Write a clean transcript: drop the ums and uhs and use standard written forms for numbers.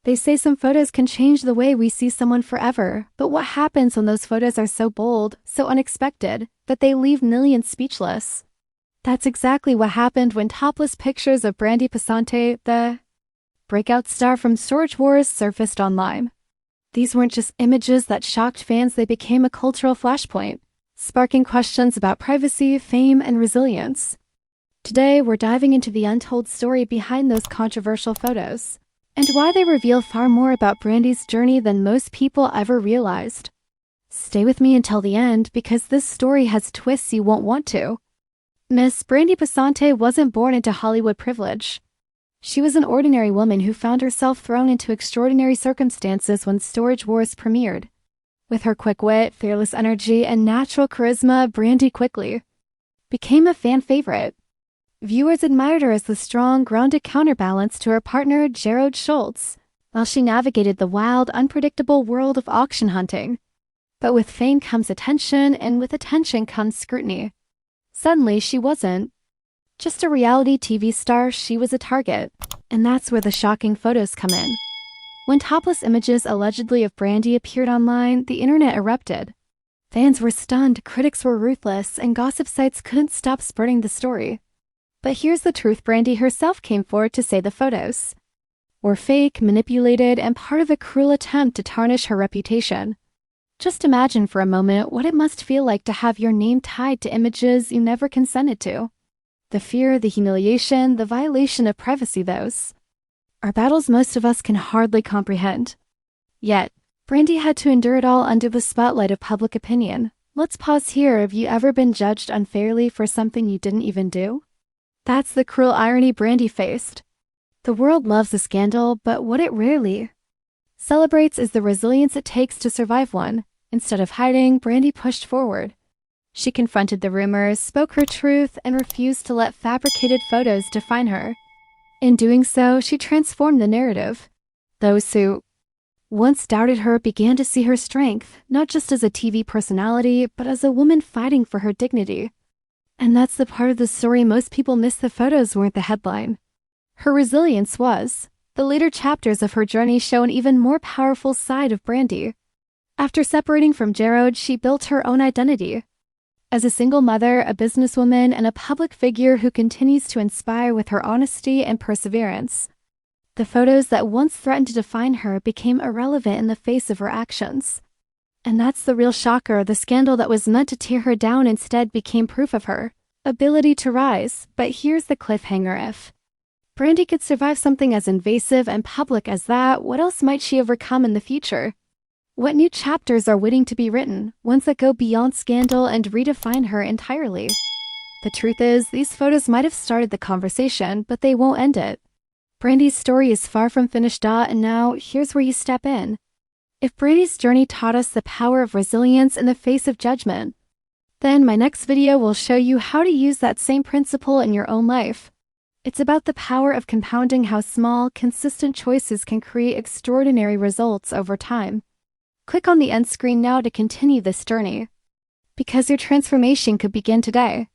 They say some photos can change the way we see someone forever, but what happens when those photos are so bold, so unexpected, that they leave millions speechless? That's exactly what happened when topless pictures of Brandi Passante, the breakout star from Storage Wars, surfaced online. These weren't just images that shocked fans, they became a cultural flashpoint, sparking questions about privacy, fame, and resilience. Today, we're diving into the untold story behind those controversial photos, and why they reveal far more about Brandi's journey than most people ever realized. Stay with me until the end, because this story has twists you won't want to. Miss Brandi Passante wasn't born into Hollywood privilege. She was an ordinary woman who found herself thrown into extraordinary circumstances when Storage Wars premiered. With her quick wit, fearless energy, and natural charisma, Brandi quickly became a fan favorite. Viewers admired her as the strong, grounded counterbalance to her partner, Gerard Schultz, while she navigated the wild, unpredictable world of auction hunting. But with fame comes attention, and with attention comes scrutiny. Suddenly, she wasn't just a reality TV star, she was a target. And that's where the shocking photos come in. When topless images allegedly of Brandi appeared online, the internet erupted. Fans were stunned, critics were ruthless, and gossip sites couldn't stop spreading the story. But here's the truth: Brandi herself came forward to say the photos were fake, manipulated, and part of a cruel attempt to tarnish her reputation. Just imagine for a moment what it must feel like to have your name tied to images you never consented to. The fear, the humiliation, the violation of privacy, those are battles most of us can hardly comprehend. Yet, Brandi had to endure it all under the spotlight of public opinion. Let's pause here. Have you ever been judged unfairly for something you didn't even do? That's the cruel irony Brandi faced. The world loves a scandal, but what it rarely celebrates is the resilience it takes to survive one. Instead of hiding, Brandi pushed forward. She confronted the rumors, spoke her truth, and refused to let fabricated photos define her. In doing so, she transformed the narrative. Those who once doubted her began to see her strength, not just as a TV personality, but as a woman fighting for her dignity. And that's the part of the story most people miss. The photos weren't the headline. Her resilience was. The later chapters of her journey show an even more powerful side of Brandi. After separating from Gerard, she built her own identity. As a single mother, a businesswoman, and a public figure who continues to inspire with her honesty and perseverance. The photos that once threatened to define her became irrelevant in the face of her actions. And that's the real shocker: the scandal that was meant to tear her down instead became proof of her ability to rise. But here's the cliffhanger: if Brandi could survive something as invasive and public as that, what else might she overcome in the future? What new chapters are waiting to be written, ones that go beyond scandal and redefine her entirely? The truth is, these photos might have started the conversation, but they won't end it. Brandi's story is far from finished, and now, here's where you step in. If Brandi's journey taught us the power of resilience in the face of judgment, then my next video will show you how to use that same principle in your own life. It's about the power of compounding, how small, consistent choices can create extraordinary results over time. Click on the end screen now to continue this journey, because your transformation could begin today.